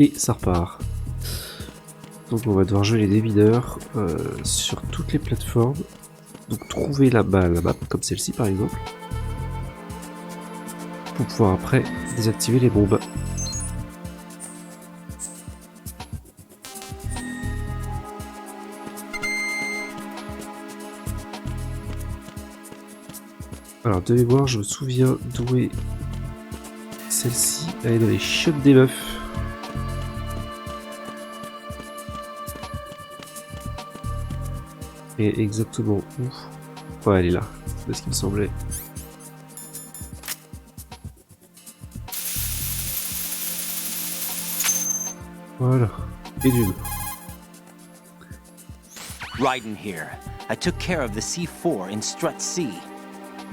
Et ça repart. Donc on va devoir jouer les démineurs sur toutes les plateformes. Donc trouver la map, comme celle-ci par exemple. Pour pouvoir après désactiver les bombes. Alors de mémoire, je me souviens d'où est celle-ci. Elle est dans les chiottes des meufs. Et exactement où? Ouais, elle est là. C'est ce qu'il me semblait. Voilà. Et d'une. Raiden here. I took care of the C4 in Strut C.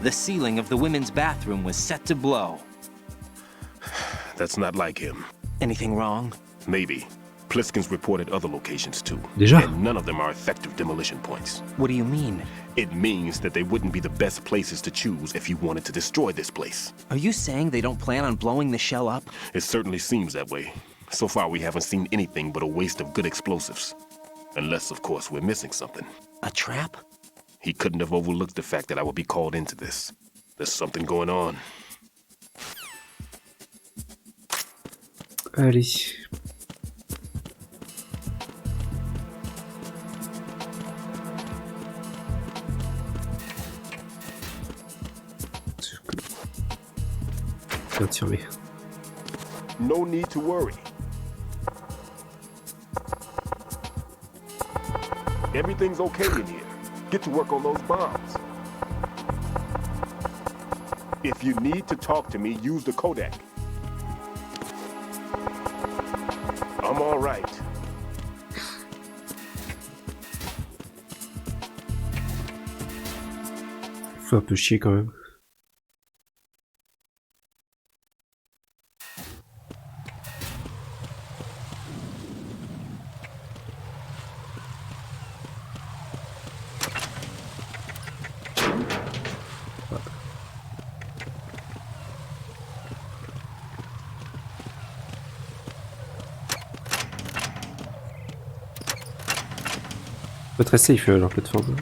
The ceiling of the women's bathroom was set to blow. That's not like him. Anything wrong? Maybe. Pliskin's reported other locations too. Déjà? And none of them are effective demolition points. What do you mean? It means that they wouldn't be the best places to choose if you wanted to destroy this place. Are you saying they don't plan on blowing the shell up? It certainly seems that way. So far we haven't seen anything but a waste of good explosives. Unless, of course, we're missing something. A trap? He couldn't have overlooked the fact that I would be called into this. There's something going on. Allez. Tiens, No need to worry. Everything's okay in here. Get to work on those bombs. If you need to talk to me, use the Kodak. I'm all right. Faut un peu chier quand même. Pas très safe leur plateforme.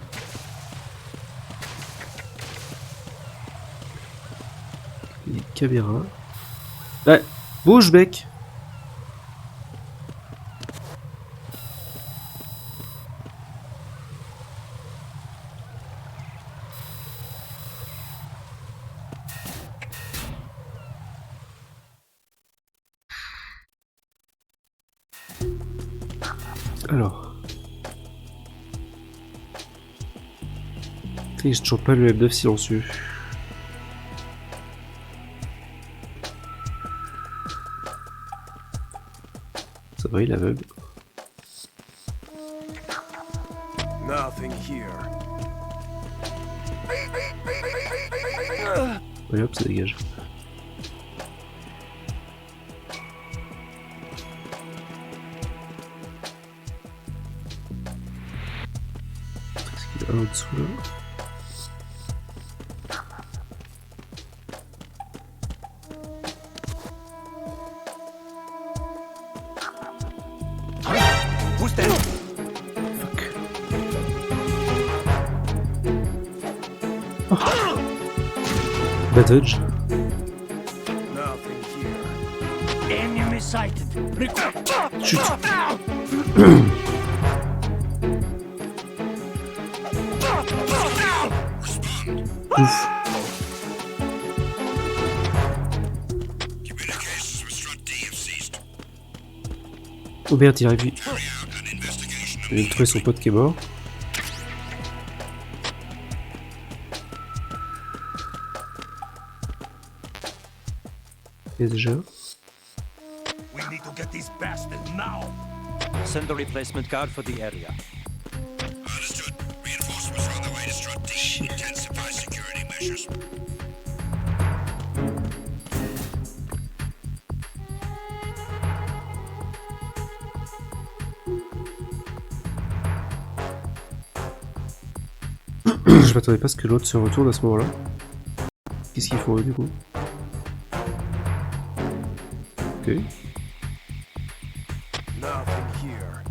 Les caméras. Ouais, bouge mec. Alors. J'ai toujours pas le M9 silencieux. Ça va, il est aveugle. Nothing here. Et hop, ça dégage. Est-ce qu'il y a un en dessous là? Bad dodge. Chut. Ouf. Oh merde, il arrive. Il vient de trouver son pote qui est mort. Et déjà. We need to get these bastards now. Send a replacement guard for the area. Understood. Reinforcements are on the way to Strut D. Intensify security measures. Je m'attendais pas à ce que l'autre se retourne à ce moment-là. Qu'est-ce qu'ils font eux du coup? Ok. Nothing here.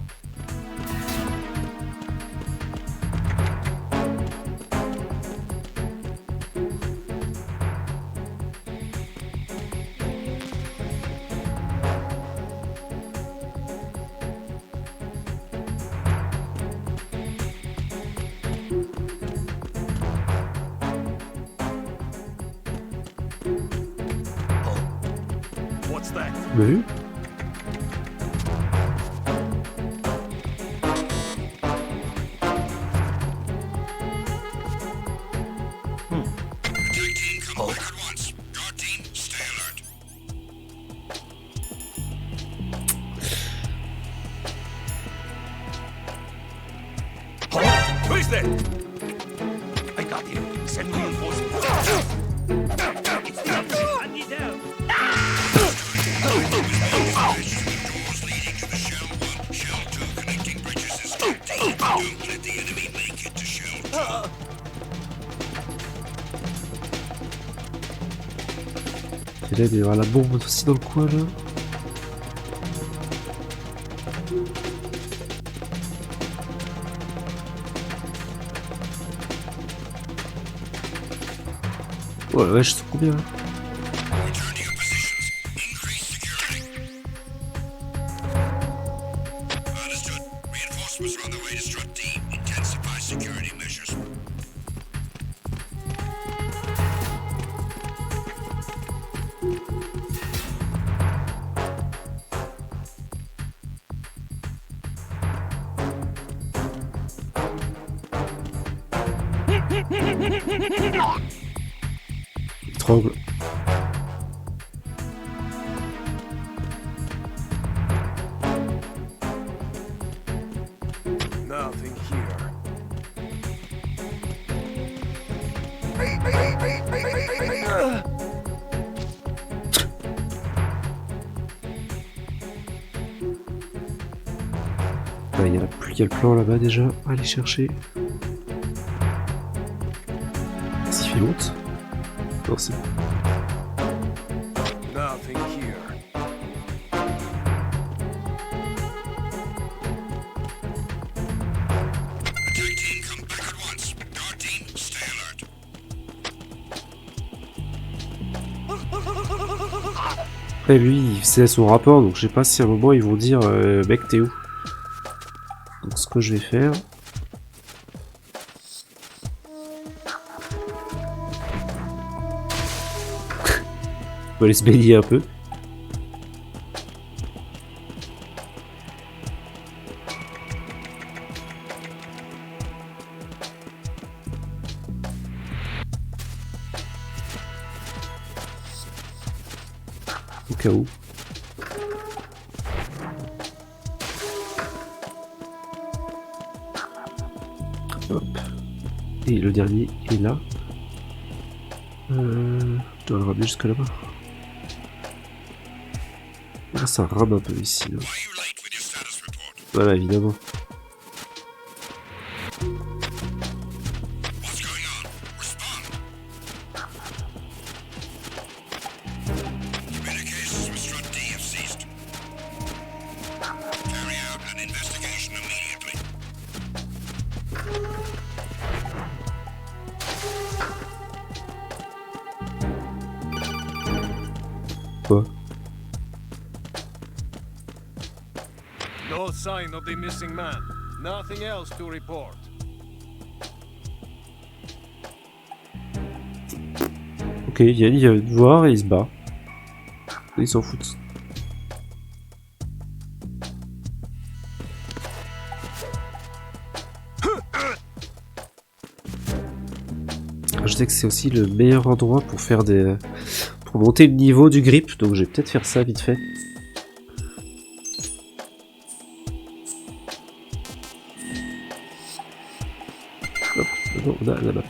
What's that? Tu m'as vu? Attack team, come back at once. Guard team, stay alert. Who is that? I got him. Send reinforcements. Doors leading to the Shell 1, Shell 2 connecting bridges is empty. Don't let the enemy make it to Shell 2. Et là, il doit y avoir la bombe aussi dans le coin là. Oh la vache, c'est combien là? Return to your positions. Increase security. Understood. Reinforcements are on the way to Strut D. Intensify security measures. Il tremble. Nothing here. Bah, il y a plus qu'il y a le plan là-bas déjà. Allez chercher. S'il fait honte. Non, c'est bon. Nothing here. Attack team, come back at once. Guard team, stay alert. Après lui, c'est son rapport, donc je sais pas si à un moment ils vont dire mec t'es où. Donc ce que je vais faire. On va aller se baigner un peu. Au cas où. Hop. Et le dernier est là. Je dois le ramener jusque là-bas. Là, ça rame un peu ici. Là. Why are you late with your status report? Voilà, évidemment. What's going on? Respond. Communications with Strut D have ceased. Carry out an investigation immediately. Quoi? No sign of the missing man. Nothing else to report. Ok, Yann il vient de voir et il se bat. Il s'en fout. Je sais que c'est aussi le meilleur endroit pour faire des... pour monter le niveau du grip, donc je vais peut-être faire ça vite fait. Hop, maintenant on a la map.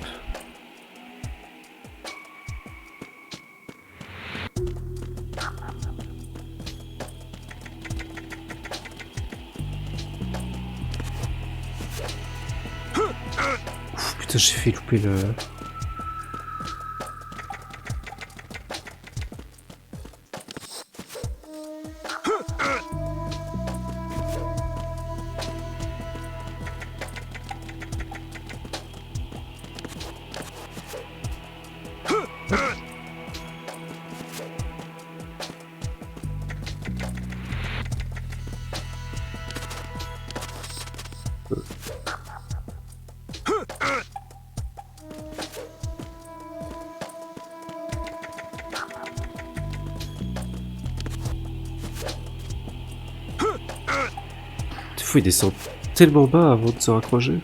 Ouf, putain, j'ai fait louper le... fou, il descend tellement bas avant de se raccrocher.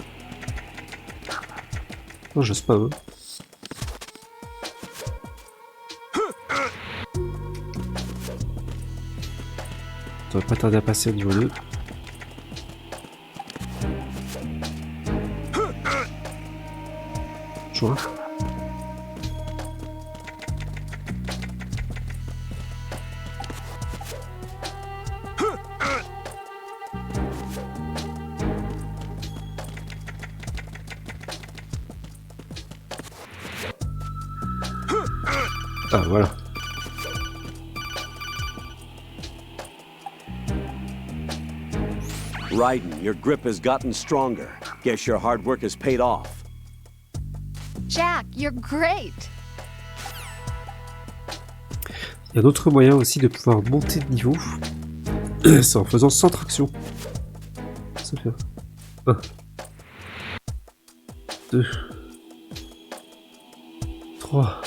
Non, j'ose pas, hein. On va pas tarder à passer au niveau 2. Joint. Ah, voilà. Raiden, your grip has gotten stronger. Guess your hard work has paid off. Jack, you're great. Il y a d'autres moyens aussi de pouvoir monter de niveau. C'est en faisant sans traction. Ça fait 1, 2, 3.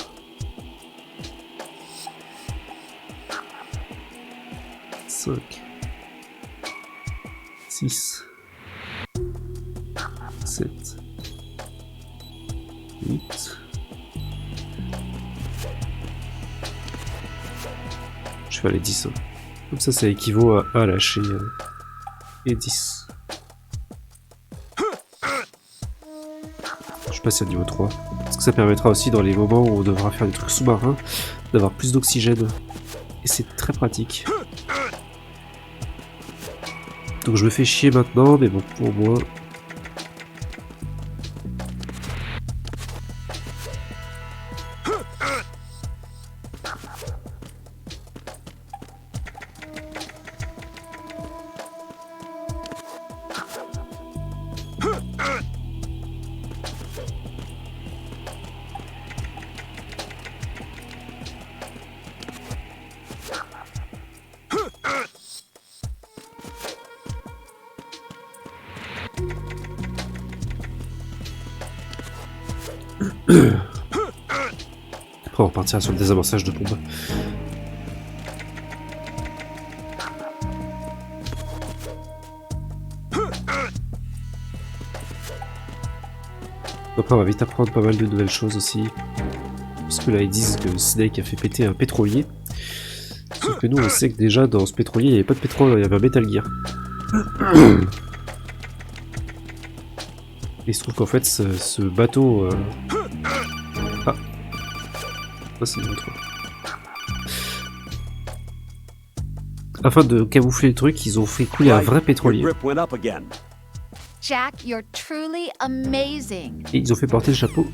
5, 6, 7, 8. Je vais aller 10. Hein. Comme ça équivaut à lâcher et 10. Je passe à niveau 3. Parce que ça permettra aussi dans les moments où on devra faire des trucs sous-marins d'avoir plus d'oxygène. Et c'est très pratique. Donc je me fais chier maintenant, mais bon, pour moi... Après on repartira sur le désamorçage de bombe. Après on va vite apprendre pas mal de nouvelles choses aussi. Parce que là ils disent que Snake a fait péter un pétrolier. Sauf que nous on sait que déjà dans ce pétrolier il n'y avait pas de pétrole, il y avait un Metal Gear. Et il se trouve qu'en fait ce bateau... Ah, ça c'est une autre. Afin de camoufler le truc, ils ont fait couler un vrai pétrolier. Jack, you're truly amazing. Et ils ont fait porter le chapeau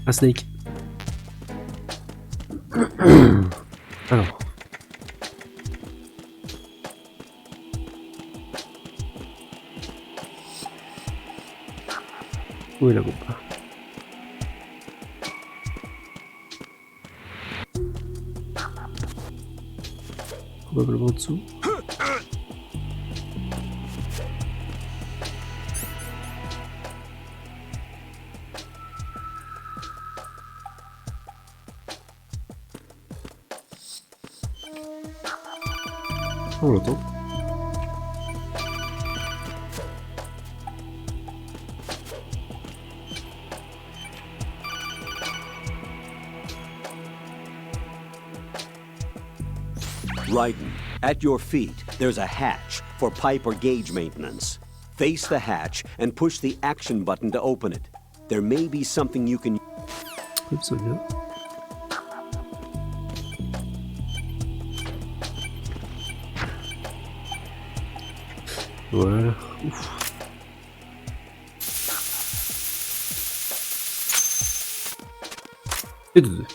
à Snake. Alors. Où est la bombe? Probablement en dessous. On l'entend. Raiden, at your feet, there's a hatch for pipe or gauge maintenance. Face the hatch and push the action button to open it. There may be something you can... Comme ça vient. Voilà. Ouf. Et de deux.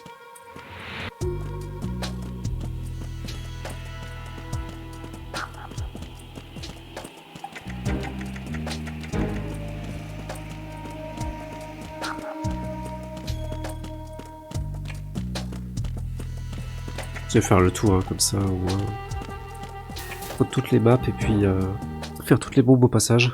Je vais faire le tour, hein, comme ça, au moins. Prendre toutes les maps et puis faire toutes les bombes au passage.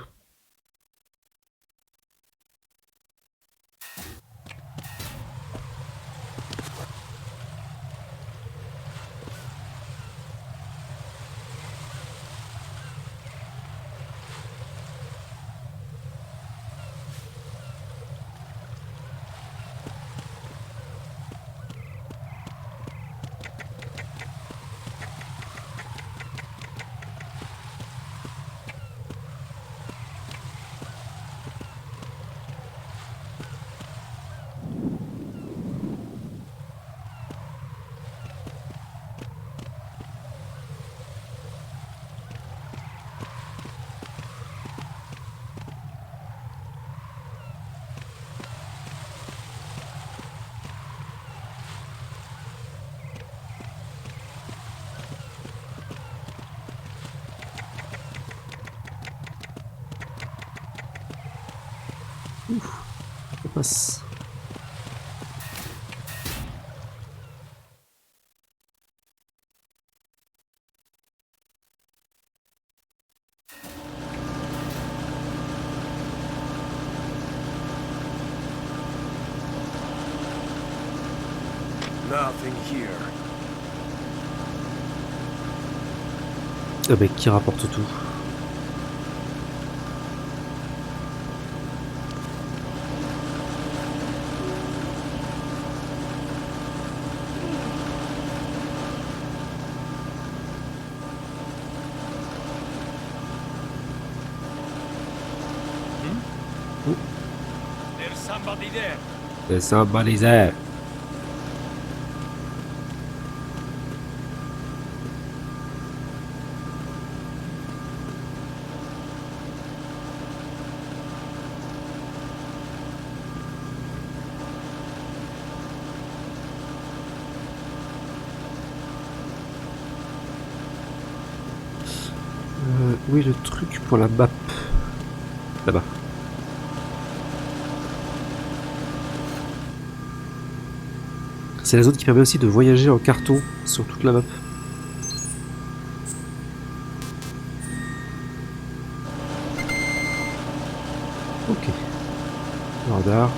Ça passe. Nothing here. Ah bah qui rapporte tout. There's somebody there. There's somebody there. Où est le truc pour la map? Là-bas. C'est la zone qui permet aussi de voyager en carton sur toute la map. Ok. Le radar.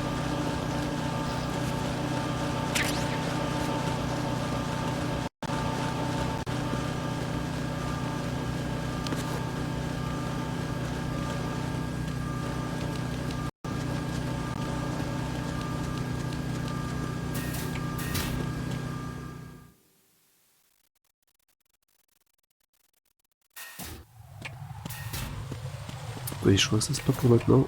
Oui, je crois que ça c'est pas pour maintenant.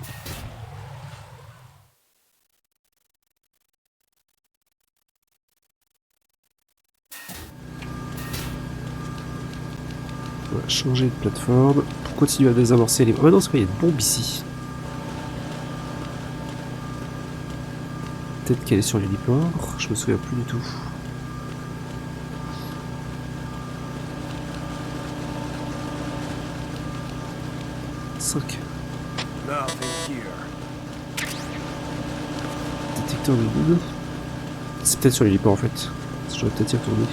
On va changer de plateforme pour continuer à désamorcer les... Oh non, c'est quoi, il y a une bombe ici. Peut-être qu'elle est sur l'héliport, je me souviens plus du tout. Nothing here. Détecteur de vide. C'est peut-être sur l'héliport en fait. J'aurais peut-être y retourner.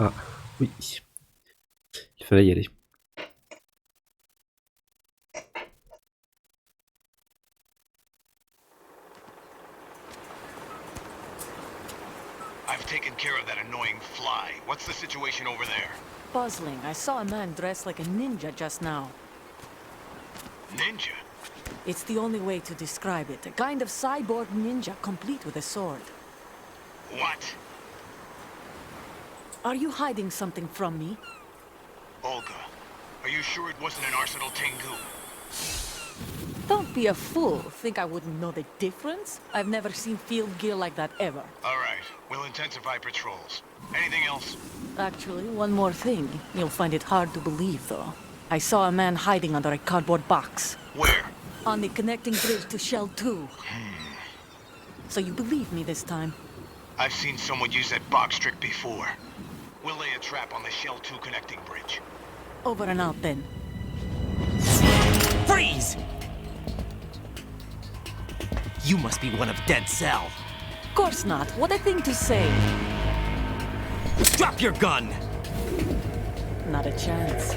Ah, oui. Il fallait y aller. I've taken care of that annoying fly. What's the situation over there? Puzzling. I saw a man dressed like a ninja just now. Ninja? It's the only way to describe it. A kind of cyborg ninja, complete with a sword. What? Are you hiding something from me? Olga, are you sure it wasn't an Arsenal Tengu? Don't be a fool. Think I wouldn't know the difference? I've never seen field gear like that ever. All right, we'll intensify patrols. Anything else? Actually, one more thing. You'll find it hard to believe, though. I saw a man hiding under a cardboard box. Where? On the connecting bridge to Shell 2. So you believe me this time? I've seen someone use that box trick before. We'll lay a trap on the Shell 2 connecting bridge. Over and out, then. Freeze! You must be one of Dead Cell. Of course not. What a thing to say. Drop your gun! Not a chance.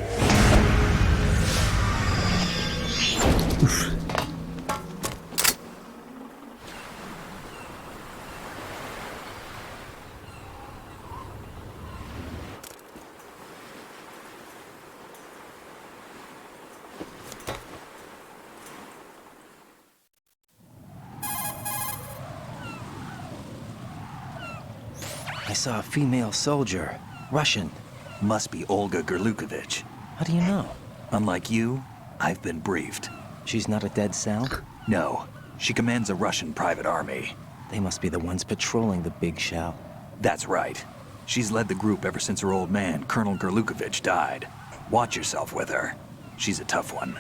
I saw a female soldier. Russian. Must be Olga Gerlukovich. How do you know? Unlike you, I've been briefed. She's not a Dead Cell? No. She commands a Russian private army. They must be the ones patrolling the big shell. That's right. She's led the group ever since her old man, Colonel Gerlukovich, died. Watch yourself with her. She's a tough one.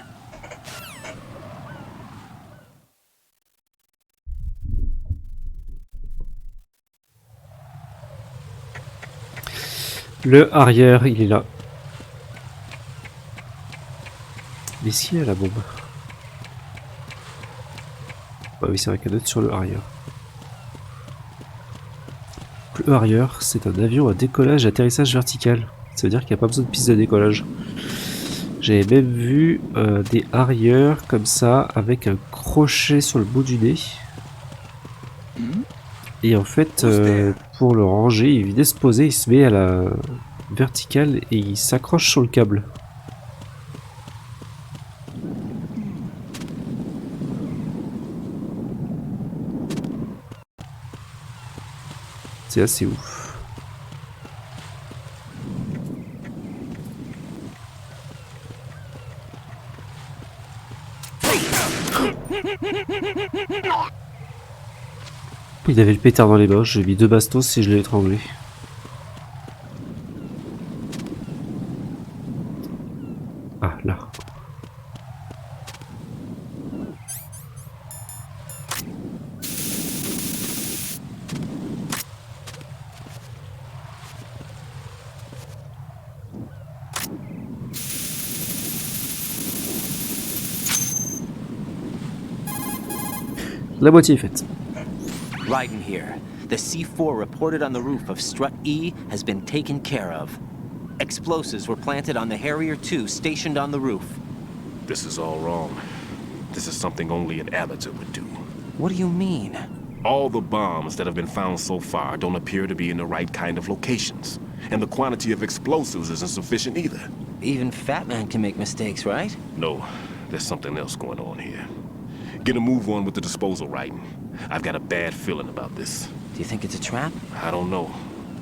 Le arrière, il est là. Mais si, il y a la bombe. Ah oui, c'est vrai qu'elle note sur le arrière. Le arrière, c'est un avion à décollage et atterrissage vertical. Ça veut dire qu'il n'y a pas besoin de piste de décollage. J'avais même vu des arrières comme ça, avec un crochet sur le bout du nez. Et en fait, pour le ranger, il vient de se poser, il se met à la verticale et il s'accroche sur le câble. C'est assez ouf. Il avait le pétard dans les mains, j'ai mis 2 bastos et je l'ai étranglé. Ah, là. La moitié est faite. Raiden here. The C4 reported on the roof of Strut E has been taken care of. Explosives were planted on the Harrier 2 stationed on the roof. This is all wrong. This is something only an amateur would do. What do you mean? All the bombs that have been found so far don't appear to be in the right kind of locations. And the quantity of explosives isn't sufficient either. Even Fat Man can make mistakes, right? No, there's something else going on here. Get a move on with the disposal, Raiden. I've got a bad feeling about this. Do you think it's a trap? I don't know,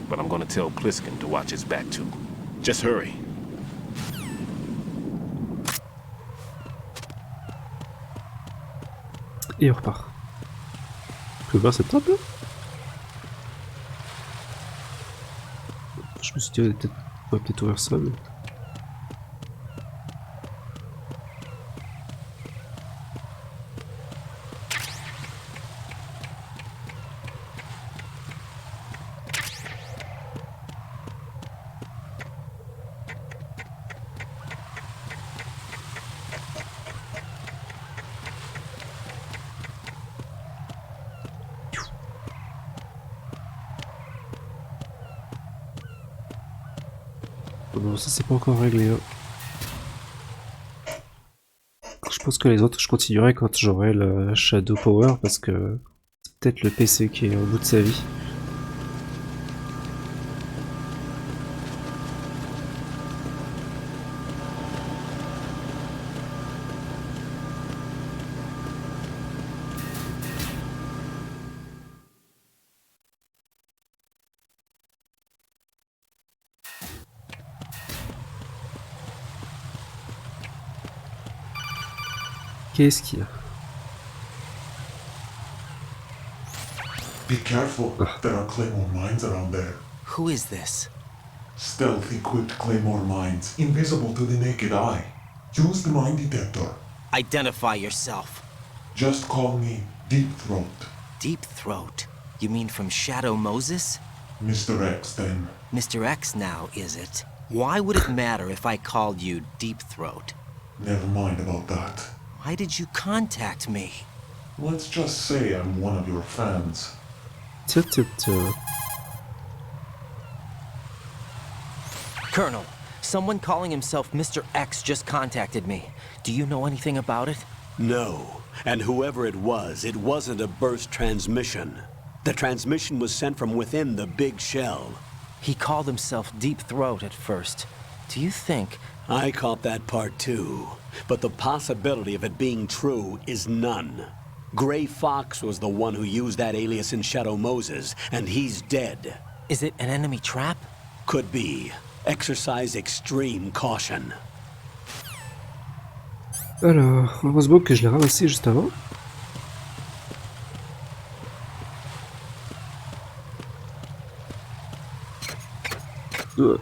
but I'm gonna tell Pliskin to watch his back too. Just hurry. Et on repart. Tu peux voir cette trappe là? Je me suis dit, on va peut-être ouvrir ça, mais... Non, ça c'est pas encore réglé. Hein. Je pense que les autres, je continuerai quand j'aurai le Shadow Power parce que c'est peut-être le PC qui est au bout de sa vie. Qu'est-ce qu'il y a? Be careful, there are Claymore mines around there. Who is this? Stealth equipped Claymore mines, invisible to the naked eye. Use the mine detector. Identify yourself. Just call me Deep Throat. Deep Throat? You mean from Shadow Moses? Mr. X, then. Mr. X now, is it? Why would it matter if I called you Deep Throat? Never mind about that. Why did you contact me? Let's just say I'm one of your fans. Colonel, someone calling himself Mr. X just contacted me. Do you know anything about it? No. And whoever it wasn't a burst transmission. The transmission was sent from within the big shell. He called himself Deep Throat at first. Do you think... I caught that part too. But the possibility of it being true is none. Gray Fox was the one who used that alias in Shadow Moses, and he's dead. Is it an enemy trap? Could be. Exercise extreme caution. Alors, heureusement que je l'ai ramassé juste avant. Who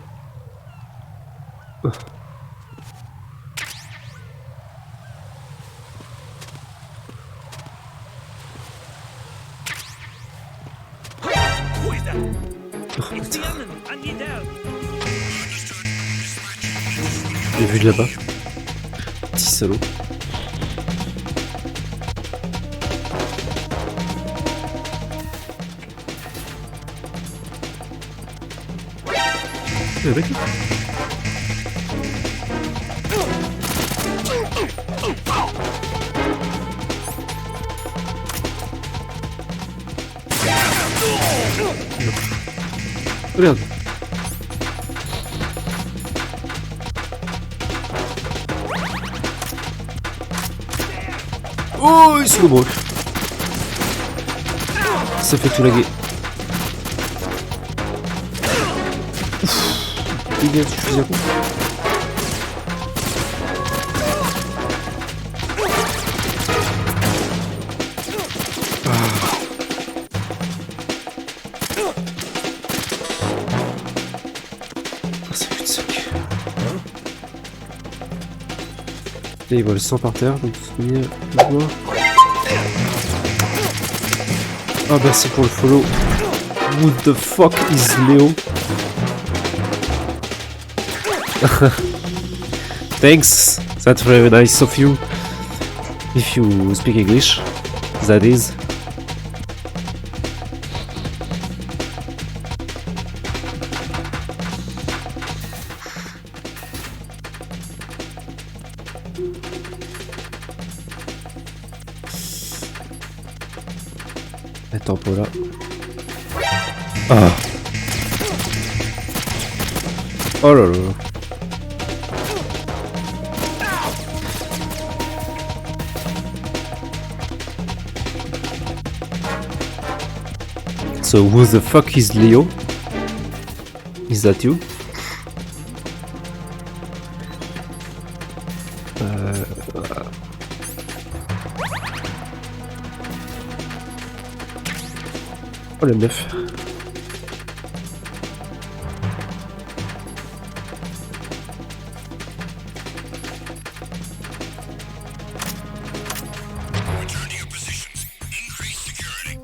is that? It's the enemy. I need help. J'ai vu de là-bas. Petit salaud. Le mec. Regarde. Oh, il se le broche. Ça fait tout laguer. Dégage du fusil à pompe. Ça fait de sac. Et il voit le sang par terre, donc il est là-bas. Ah merci pour le follow. What the fuck is Leo? Thanks, that's very nice of you. If you speak English, that is. Attends pour là. Ah. Oh là là. So who the fuck is Leo? Is that you? Oh le meuf. Return to your positions. Increase security.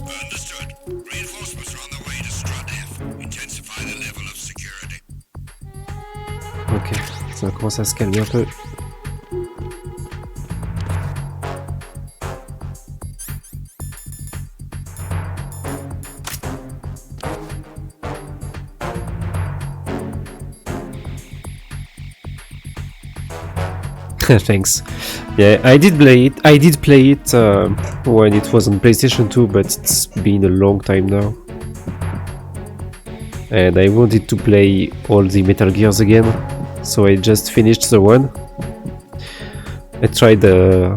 Understood. Reinforcements are on their way to Strut F. Intensify the level of security. Ok, ça va commencer à se calmer un peu. Thanks. Yeah, I did play it. When it was on PlayStation 2, but it's been a long time now. And I wanted to play all the Metal Gears again, so I just finished the one. I tried the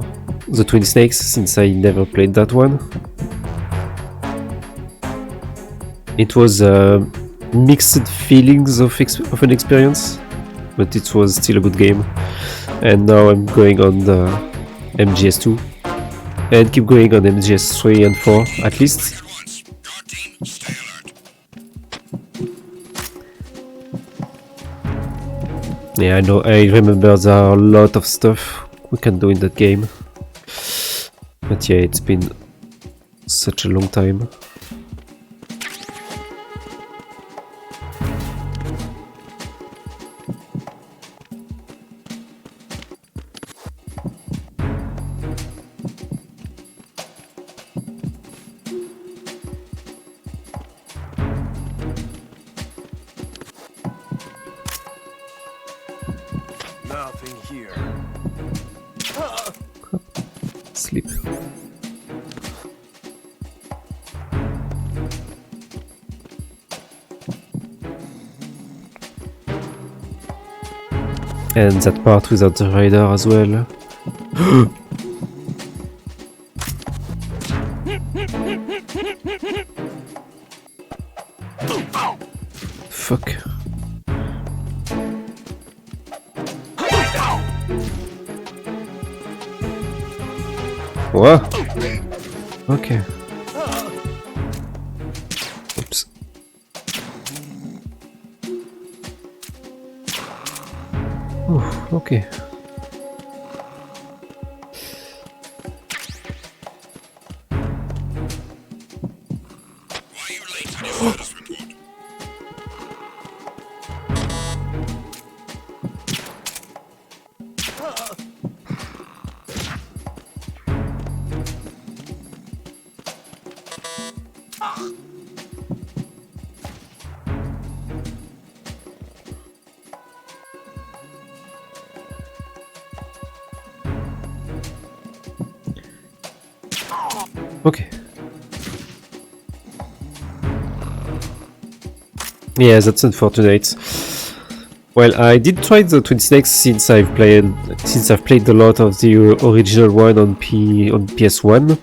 Twin Snakes since I never played that one. It was mixed feelings of an experience, but it was still a good game. And now I'm going on the MGS2 and keep going on MGS3 and 4 at least. Guard team, stay alert. Yeah, I know. I remember there are a lot of stuff we can do in that game, but yeah, it's been such a long time. Nothing here. Sleep. And that part without the radar as well. Fuck. What? Okay. Okay. Why are you late for the status report? Okay. Yeah, that's unfortunate. Well, I did try the Twin Snakes since I've played a lot of the original one on PS1,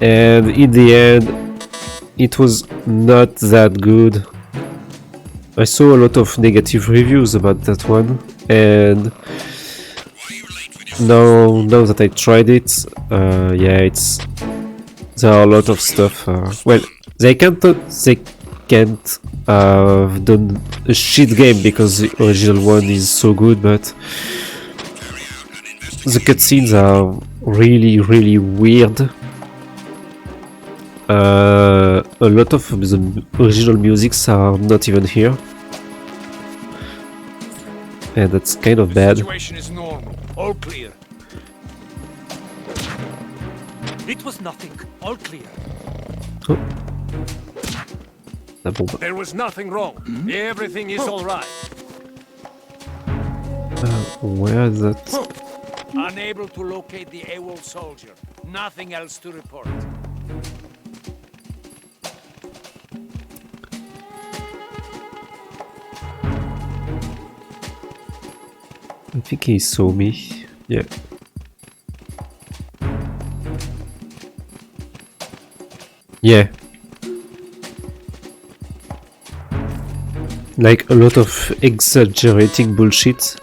and in the end, it was not that good. I saw a lot of negative reviews about that one, and now that I tried it, yeah, there are a lot of stuff. Well, they can't have done a shit game because the original one is so good, but the cutscenes are really, really weird. A lot of the original musics are not even here, and that's kind of bad. Situation is normal. All clear. It was nothing. All clear. Oh. La bombe. There was nothing wrong. Everything is all right. Where is that? Unable to locate the AWOL soldier. Nothing else to report. I think he saw me. Yeah. Yeah. Like a lot of exaggerating bullshit.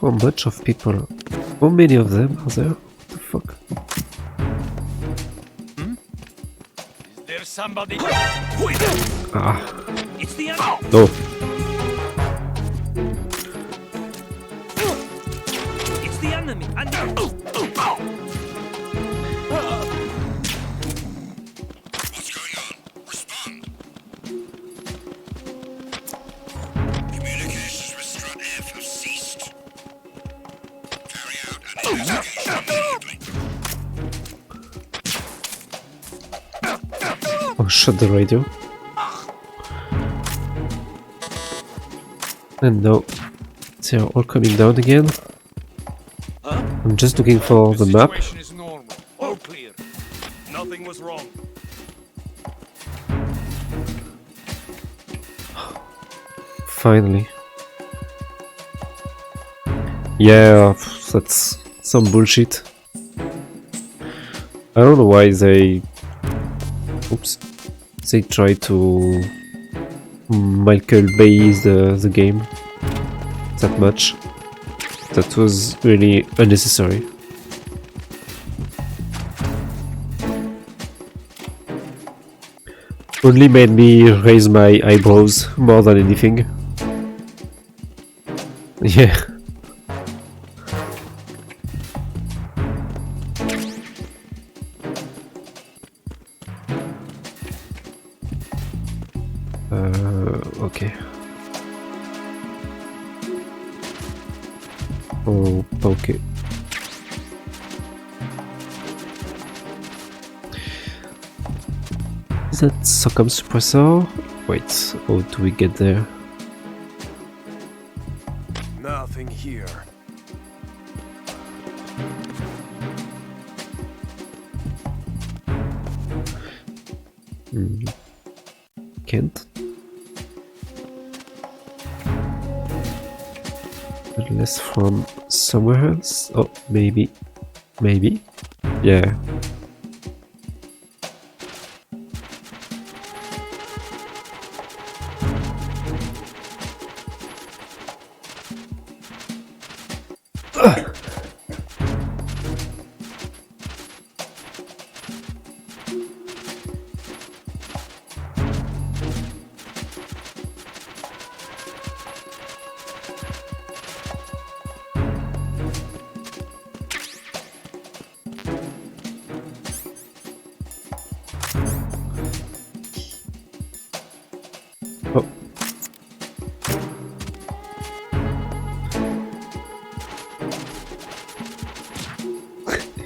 How much of people? How many of them are there? What the fuck? Is there somebody? Who is it? Ah. It's the enemy. No. It's the enemy. And What's going on? Respond. Communications with Strut F have ceased. Carry out an investigation immediately. Oh, shut the radio. And no, they are all coming down again. I'm just looking for the map. Situation is normal. All clear. Nothing was wrong. Finally. Yeah, that's some bullshit. I don't know why they... Oops. They try to... Michael Bay's the game that much. That was really unnecessary. Only made me raise my eyebrows more than anything. Yeah. Okay. Oh, okay. Is that Socom suppressor? Wait, how do we get there? Nothing here. Can't. Unless from somewhere else? Oh, maybe. Maybe? Yeah. Oh.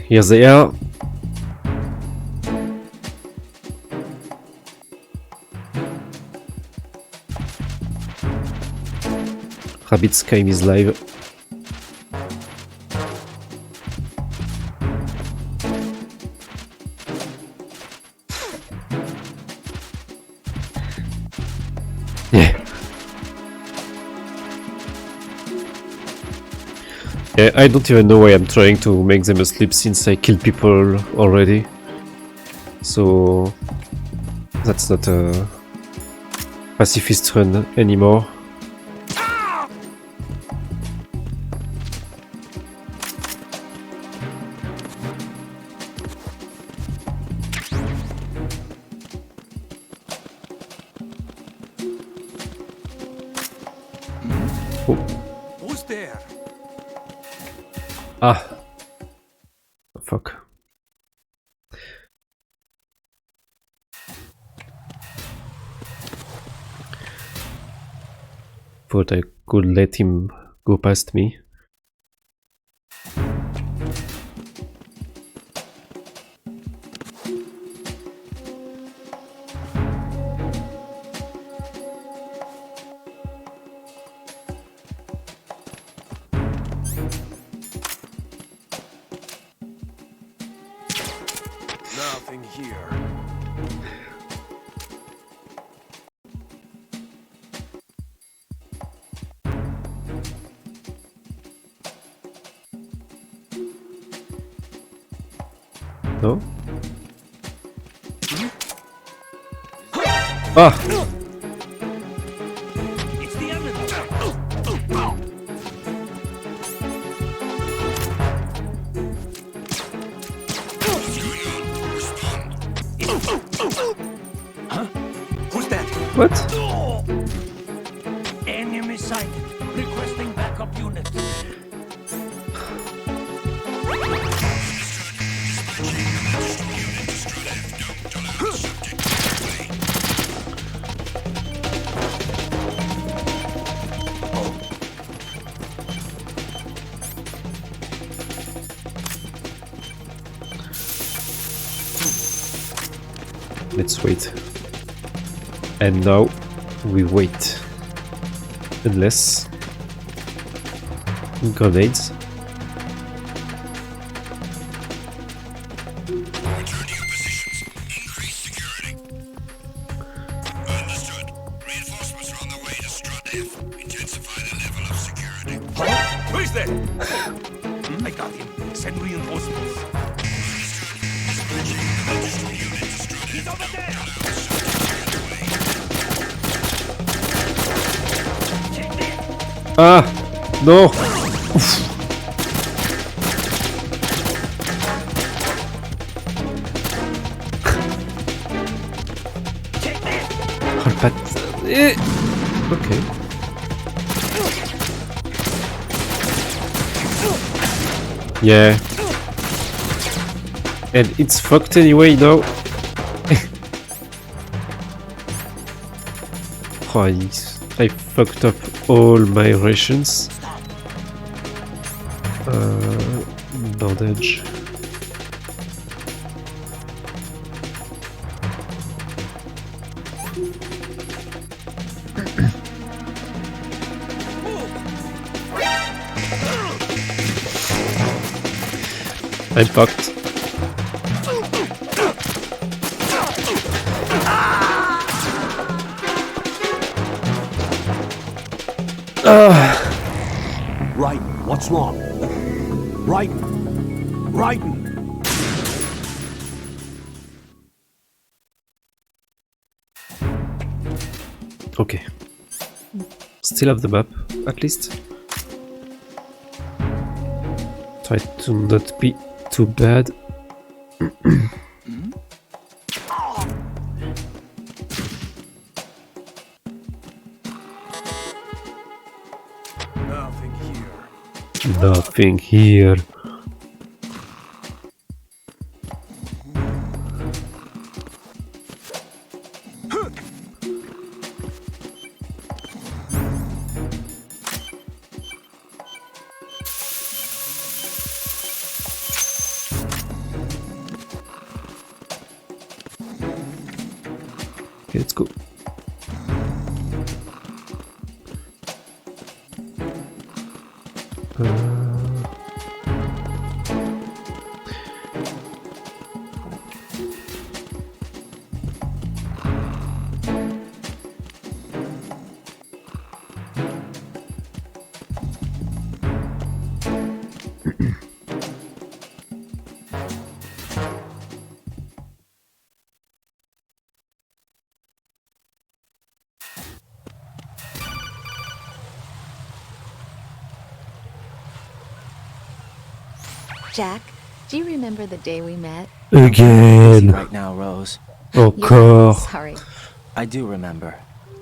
Here they are. Rabbit's Game is live. Yeah. Yeah, I don't even know why I'm trying to make them asleep since I killed people already. So that's not a pacifist run anymore. Who's there? Ah. Fuck. Thought I could let him go past me. Nothing here. No? Ah! It's the enemy. Who's that? What? Enemy sighted. Requesting backup unit. Let's wait. And now we wait. Unless grenades. Return to your positions. Increase security. Understood. Reinforcements are on the way to Strut F. Intensify the level of security. Who's there? I got him. Send reinforcements. He's over there. Ah! No! Oh, but... Okay. Yeah. And it's fucked anyway now. Oh, I fucked up all my rations. Bandage. I'm fucked. Raiden, what's wrong? Raiden! Raiden! Okay. Still have the map, at least. Try to not be too bad. Nothing here. Nothing here. Okay, let's go. Jack, do you remember the day we met? Again. Right now, Rose. Encore. Sorry. I do remember.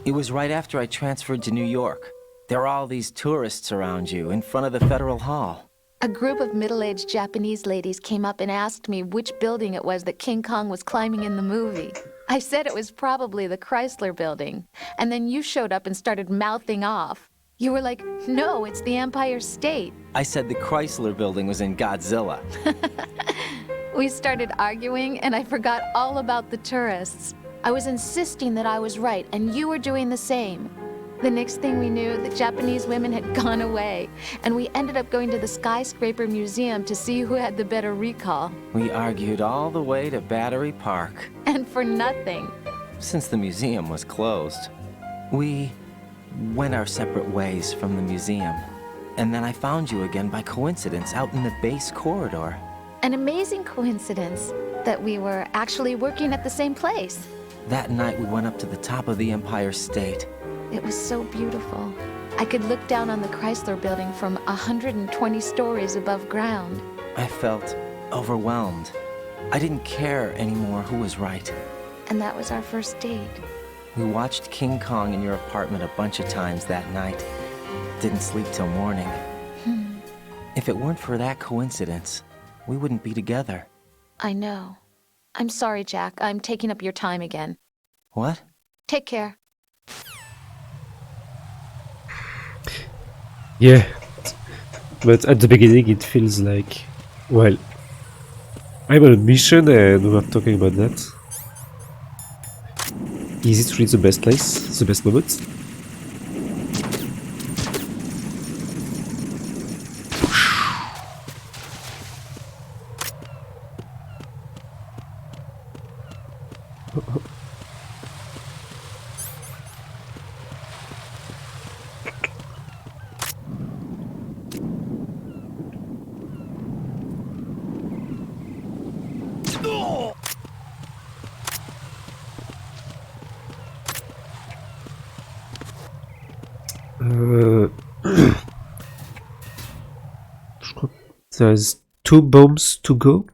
It was right after I transferred to New York. There are all these tourists around you in front of the Federal Hall. A group of middle-aged Japanese ladies came up and asked me which building it was that King Kong was climbing in the movie. I said it was probably the Chrysler Building. And then you showed up and started mouthing off. You were like, no, it's the Empire State. I said the Chrysler Building was in Godzilla. We started arguing, and I forgot all about the tourists. I was insisting that I was right, and you were doing the same. The next thing we knew, the Japanese women had gone away, and we ended up going to the Skyscraper Museum to see who had the better recall. We argued all the way to Battery Park. And for nothing. Since the museum was closed, we went our separate ways from the museum. And then I found you again by coincidence out in the base corridor. An amazing coincidence that we were actually working at the same place. That night we went up to the top of the Empire State. It was so beautiful. I could look down on the Chrysler Building from 120 stories above ground. I felt overwhelmed. I didn't care anymore who was right. And that was our first date. We watched King Kong in your apartment a bunch of times that night. Didn't sleep till morning. If it weren't for that coincidence, we wouldn't be together. I know. I'm sorry, Jack. I'm taking up your time again. What? Take care. Yeah. But at the beginning it feels like, well, I'm on a mission and we're talking about that. Is it really the best place? The best moment? Je crois que there's 2 bombs to go.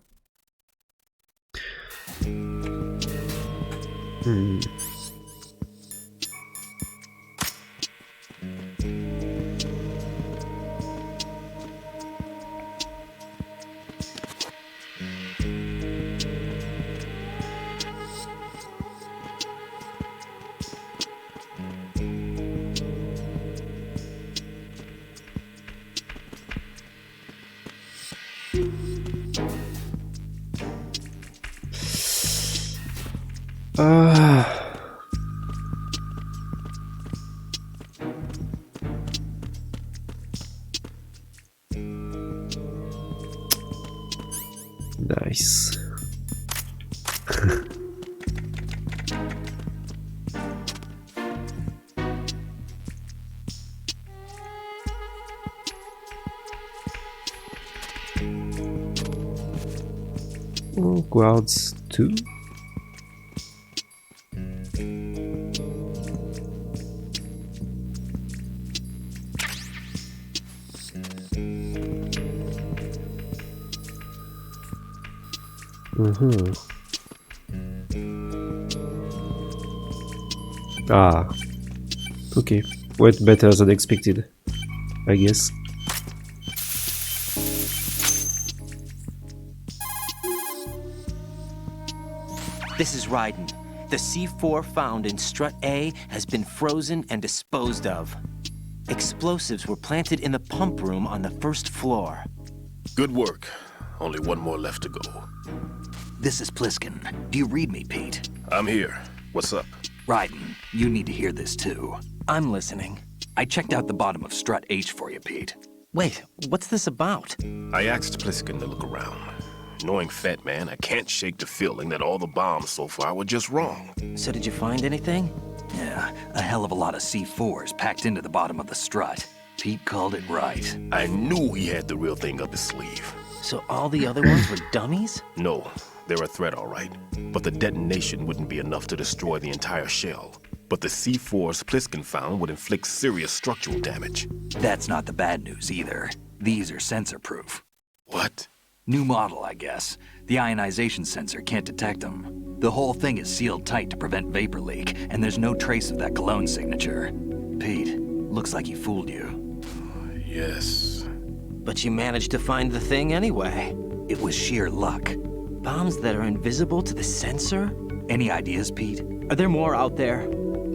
Nice. Guards 2. Ah. Okay. Went better than expected, I guess. This is Raiden. The C4 found in Strut A has been frozen and disposed of. Explosives were planted in the pump room on the first floor. Good work. Only one more left to go. This is Pliskin. Do you read me, Pete? I'm here. What's up? Raiden, you need to hear this too. I'm listening. I checked out the bottom of Strut H for you, Pete. Wait, what's this about? I asked Pliskin to look around. Knowing Fat Man, I can't shake the feeling that all the bombs so far were just wrong. So did you find anything? Yeah, a hell of a lot of C4s packed into the bottom of the strut. Pete called it right. I knew he had the real thing up his sleeve. So all the other ones were dummies? No, they're a threat, all right. But the detonation wouldn't be enough to destroy the entire shell. But the C4s Pliskin found would inflict serious structural damage. That's not the bad news either. These are sensor-proof. What? New model, I guess. The ionization sensor can't detect them. The whole thing is sealed tight to prevent vapor leak, and there's no trace of that cologne signature. Pete, looks like he fooled you. Yes. But you managed to find the thing anyway. It was sheer luck. Bombs that are invisible to the sensor? Any ideas, Pete? Are there more out there?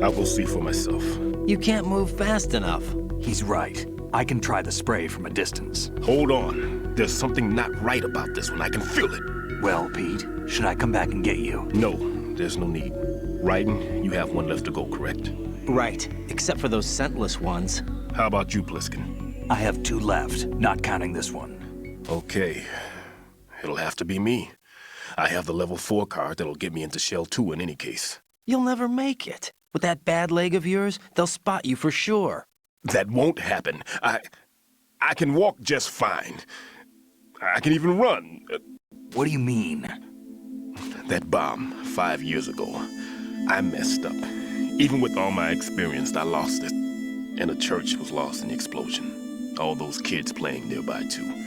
I'll go see for myself. You can't move fast enough. He's right. I can try the spray from a distance. Hold on. There's something not right about this one. I can feel it. Well, Pete, should I come back and get you? No, there's no need. Raiden, you have one left to go, correct? Right, except for those scentless ones. How about you, Pliskin? I have 2 left, not counting this one. Okay. It'll have to be me. I have the level 4 card that'll get me into Shell 2 in any case. You'll never make it. With that bad leg of yours, they'll spot you for sure. That won't happen. I can walk just fine. I can even run. What do you mean? That bomb 5 years ago, I messed up. Even with all my experience, I lost it. And the church was lost in the explosion. All those kids playing nearby, too.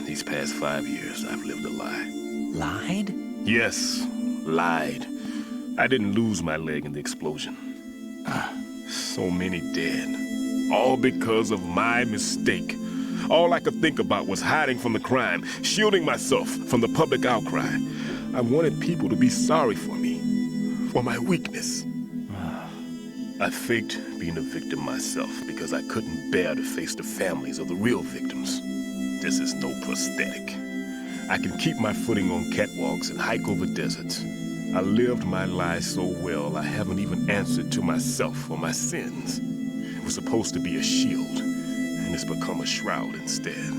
These past 5 years, I've lived a lie. Lied? Yes, lied. I didn't lose my leg in the explosion. So many dead. All because of my mistake. All I could think about was hiding from the crime, shielding myself from the public outcry. I wanted people to be sorry for me, for my weakness. I faked being a victim myself because I couldn't bear to face the families of the real victims. This is no prosthetic. I can keep my footing on catwalks and hike over deserts. I lived my life so well, I haven't even answered to myself for my sins. It was supposed to be a shield, and it's become a shroud instead.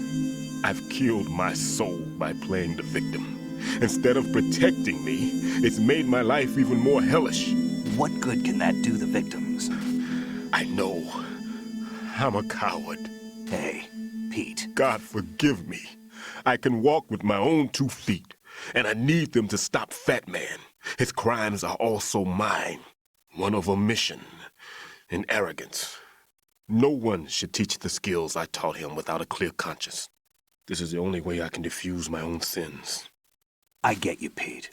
I've killed my soul by playing the victim. Instead of protecting me, it's made my life even more hellish. What good can that do the victims? I know. I'm a coward. Hey, Pete. God forgive me. I can walk with my own 2 feet, and I need them to stop Fat Man. His crimes are also mine. One of omission and arrogance. No one should teach the skills I taught him without a clear conscience. This is the only way I can diffuse my own sins. I get you, Pete.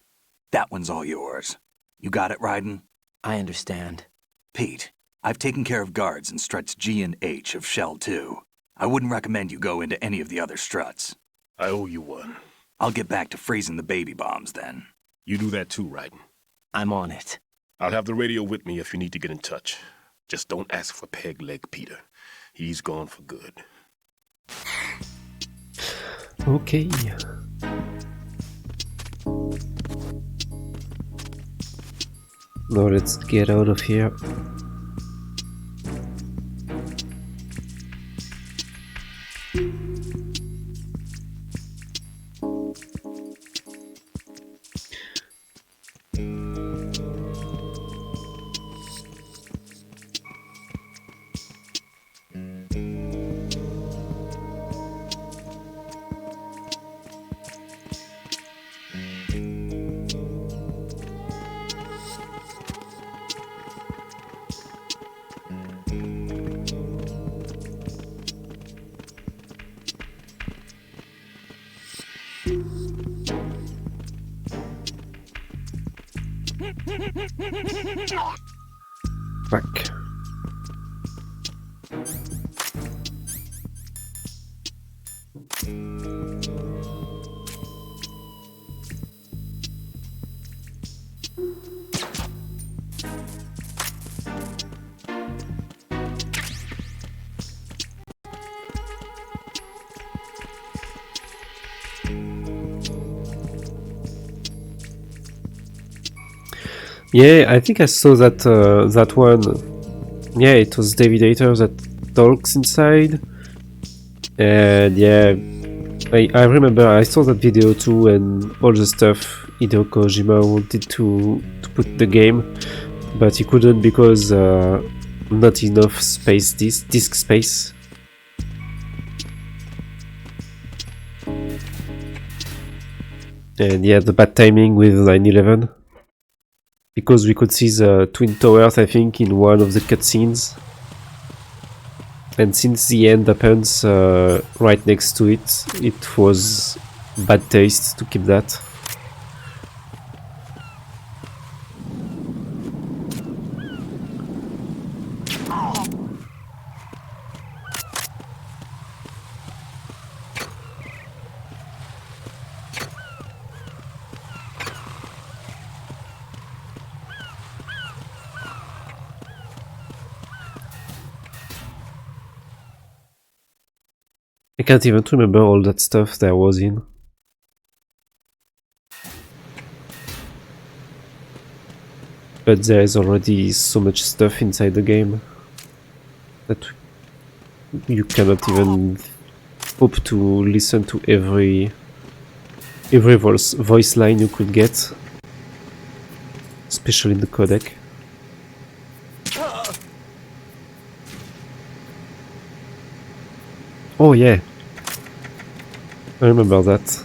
That one's all yours. You got it, Raiden? I understand. Pete, I've taken care of guards in struts G and H of Shell 2. I wouldn't recommend you go into any of the other struts. I owe you one. I'll get back to freezing the baby bombs then. You do that too, Raiden. I'm on it. I'll have the radio with me if you need to get in touch. Just don't ask for Peg Leg Peter. He's gone for good. Okay. Now let's get out of here. Fuck. Yeah, I think I saw that that one. Yeah, it was David Hayter that talks inside. And yeah, I remember I saw that video too, and all the stuff Hideo Kojima wanted to put in the game, but he couldn't because not enough space, disk space. And yeah, the bad timing with 9/11. Because we could see the Twin Towers, I think, in one of the cutscenes. And since the end happens right next to it, it was bad taste to keep that. I can't even remember all that stuff there was in. But there is already so much stuff inside the game that you cannot even hope to listen to every voice line you could get, especially in the codec. Oh yeah, I remember that.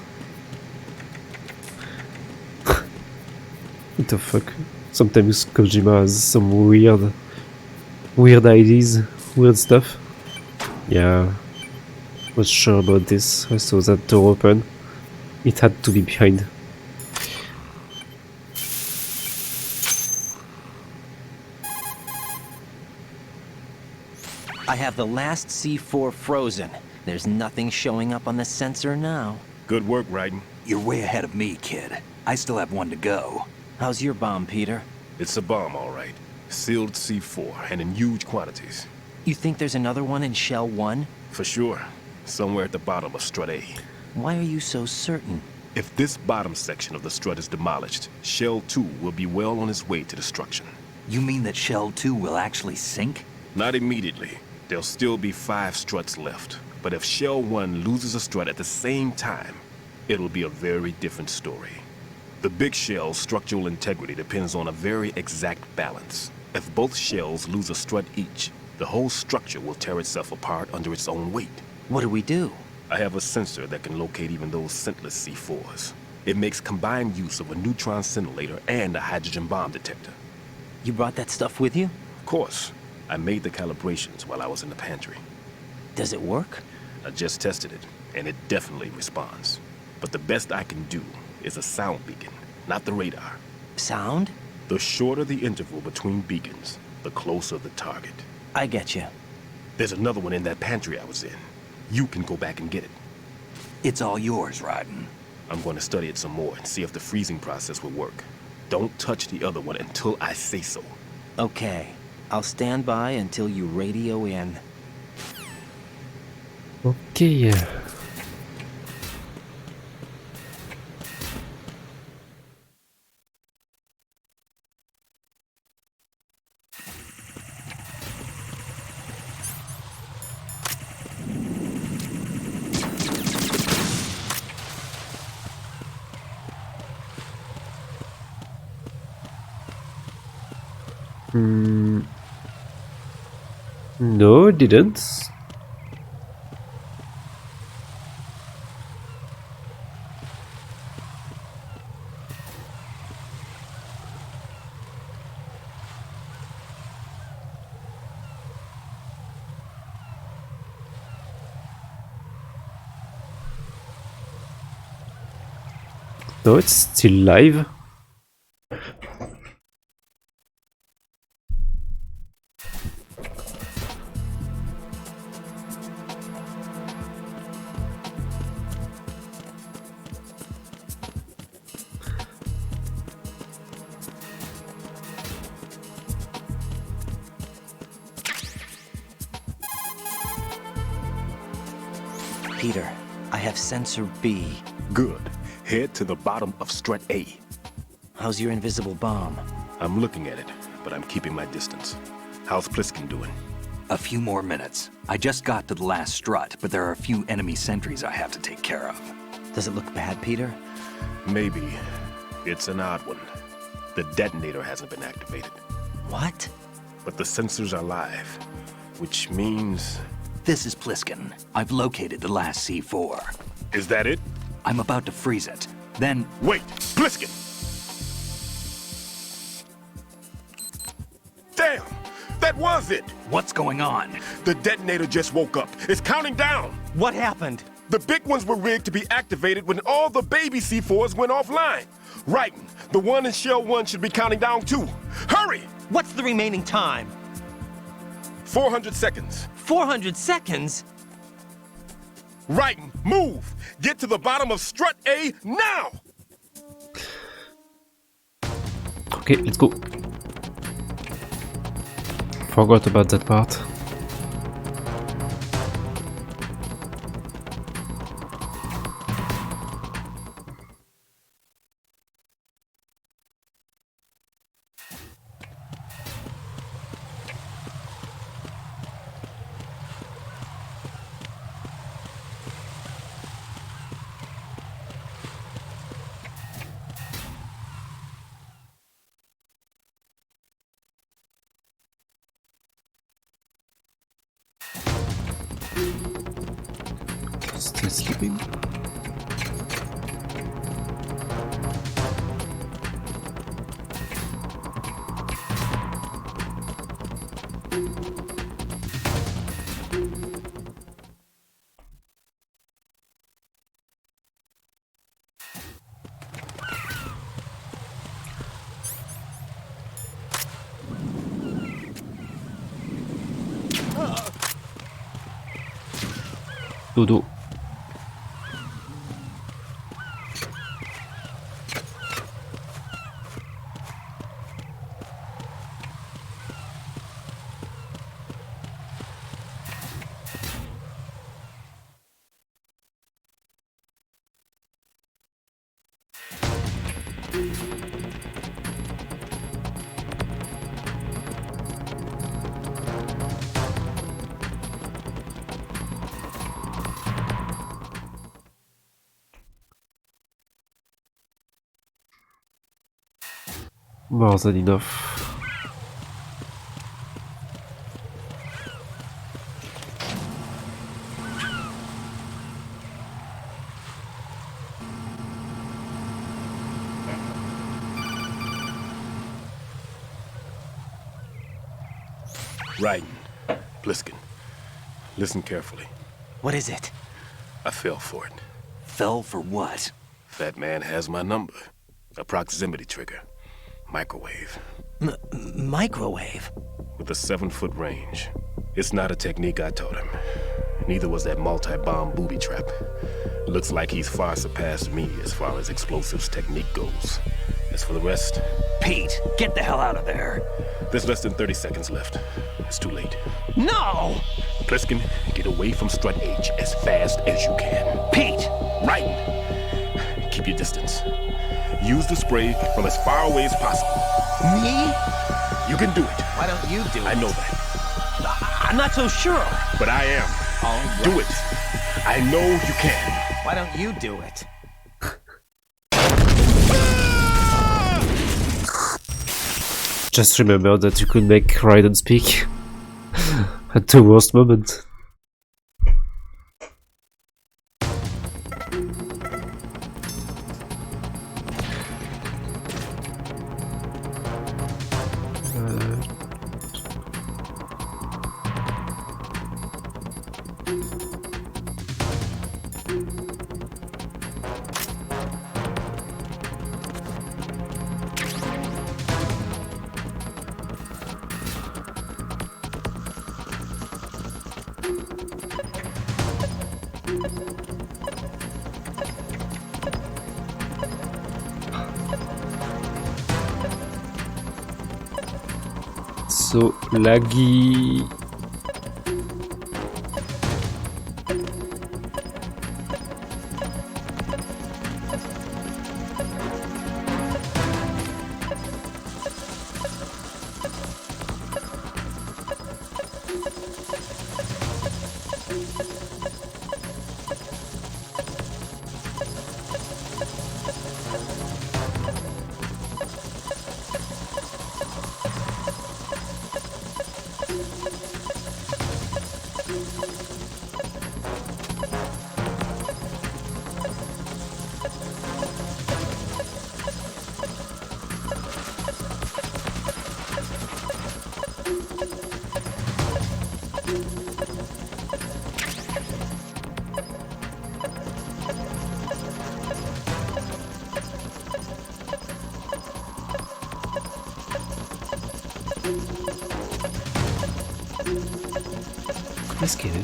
What the fuck? Sometimes Kojima has some weird ideas, weird stuff. Yeah, was sure about this. I saw that door open. It had to be behind. I have the last C4 frozen. There's nothing showing up on the sensor now. Good work, Raiden. You're way ahead of me, kid. I still have one to go. How's your bomb, Peter? It's a bomb, all right. Sealed C4, and in huge quantities. You think there's another one in Shell 1? For sure. Somewhere at the bottom of Strut A. Why are you so certain? If this bottom section of the strut is demolished, Shell 2 will be well on its way to destruction. You mean that Shell 2 will actually sink? Not immediately. There'll still be 5 struts left. But if Shell 1 loses a strut at the same time, it'll be a very different story. The big shell's structural integrity depends on a very exact balance. If both shells lose a strut each, the whole structure will tear itself apart under its own weight. What do we do? I have a sensor that can locate even those scentless C4s. It makes combined use of a neutron scintillator and a hydrogen bomb detector. You brought that stuff with you? Of course. I made the calibrations while I was in the pantry. Does it work? I just tested it, and it definitely responds. But the best I can do is a sound beacon, not the radar. Sound? The shorter the interval between beacons, the closer the target. I get you. There's another one in that pantry I was in. You can go back and get it. It's all yours, Raiden. I'm going to study it some more and see if the freezing process will work. Don't touch the other one until I say so. Okay. I'll stand by until you radio in. Okay. No, it didn't. No, it's still live. Peter, I have sensor B. Good. Head to the bottom of Strut A. How's your invisible bomb? I'm looking at it, but I'm keeping my distance. How's Pliskin doing? A few more minutes. I just got to the last strut, but there are a few enemy sentries I have to take care of. Does it look bad, Peter? Maybe. It's an odd one. The detonator hasn't been activated. What? But the sensors are live, which means... This is Pliskin. I've located the last C4. Is that it? I'm about to freeze it. Then... Wait! Pliskin! Damn! That was it! What's going on? The detonator just woke up. It's counting down! What happened? The big ones were rigged to be activated when all the baby C4s went offline. Right. The one in Shell 1 should be counting down too. Hurry! What's the remaining time? 400 seconds. 400 seconds? Right. Move! Get to the bottom of strut A now! Okay, let's go. Forgot about that part. Still sleeping? Dodo. More than enough. Right. Pliskin. Listen carefully. What is it? I fell for it. Fell for what? Fat man has my number. A proximity trigger. Microwave. Microwave? With a 7-foot range. It's not a technique I taught him. Neither was that multi-bomb booby trap. Looks like he's far surpassed me as far as explosives technique goes. As for the rest... Pete, get the hell out of there. There's less than 30 seconds left. It's too late. No! Pliskin, get away from Strut H as fast as you can. Pete! Right! Keep your distance. Use the spray from as far away as possible. Me? You can do it. Why don't you do it? I know that. I'm not so sure. But I am. All right. Do it. I know you can. Why don't you do it? Just remember that you could make Raiden speak at the worst moment. So laggy. Comment est-ce qu'elle est?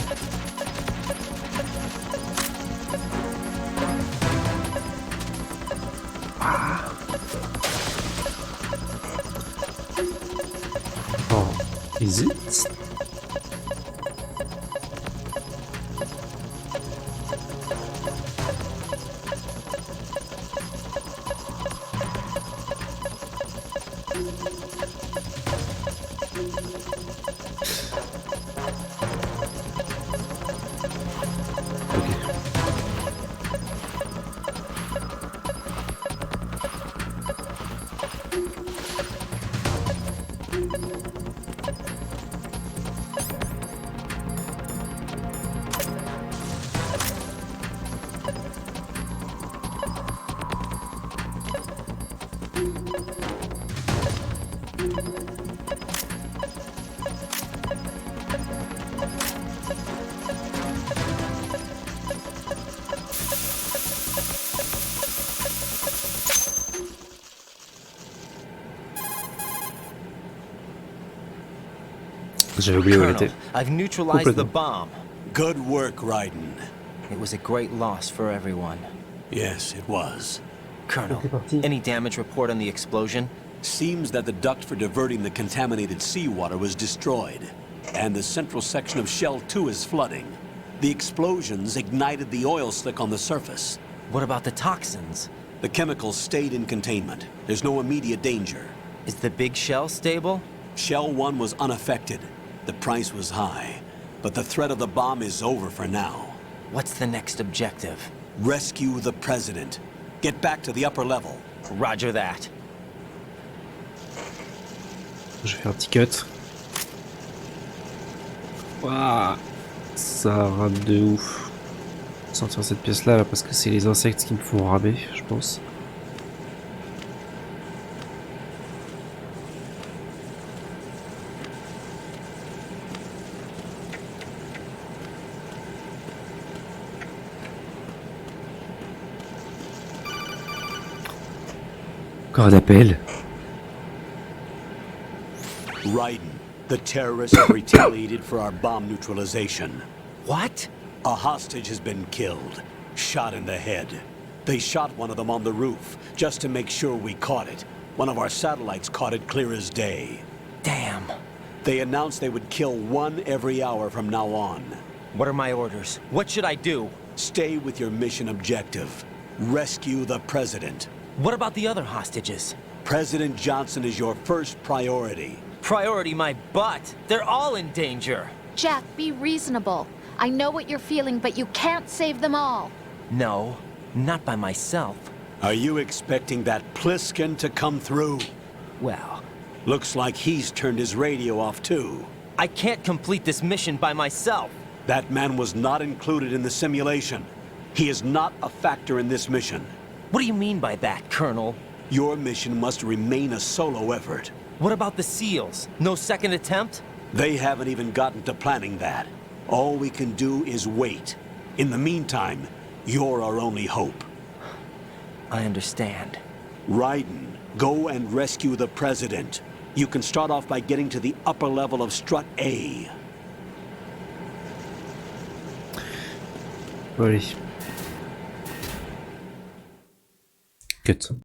Oh, is it? J'avais oublié où elle était. I've neutralized the bomb. Good work, Raiden. It was a great loss for everyone. Yes, it was. Colonel, any damage report on the explosion? Seems that the duct for diverting the contaminated seawater was destroyed, and the central section of Shell 2 is flooding. The explosions ignited the oil slick on the surface. What about the toxins? The chemicals stayed in containment. There's no immediate danger. Is the big shell stable? Shell 1 was unaffected. The price was high, but the threat of the bomb is over for now. What's the next objective? Rescue the President. Get back to the upper level. Roger that. Je vais faire un petit cut. Waouh, ça rame de ouf. Sortir cette pièce là parce que c'est les insectes qui me font ramer, je pense. Encore un appel. Raiden, the terrorists have retaliated for our bomb neutralization. What? A hostage has been killed, shot in the head. They shot one of them on the roof, just to make sure we caught it. One of our satellites caught it clear as day. Damn. They announced they would kill one every hour from now on. What are my orders? What should I do? Stay with your mission objective. Rescue the President. What about the other hostages? President Johnson is your first priority. Priority my butt. They're all in danger. Jack, be reasonable. I know what you're feeling, but you can't save them all. No, not by myself. Are you expecting that Pliskin to come through? Well, looks like he's turned his radio off too. I can't complete this mission by myself. That man was not included in the simulation. He is not a factor in this mission. What do you mean by that, Colonel? Your mission must remain a solo effort. What about the SEALs? No second attempt? They haven't even gotten to planning that. All we can do is wait. In the meantime, you're our only hope. I understand. Raiden, go and rescue the President. You can start off by getting to the upper level of Strut A. Allez. Cut.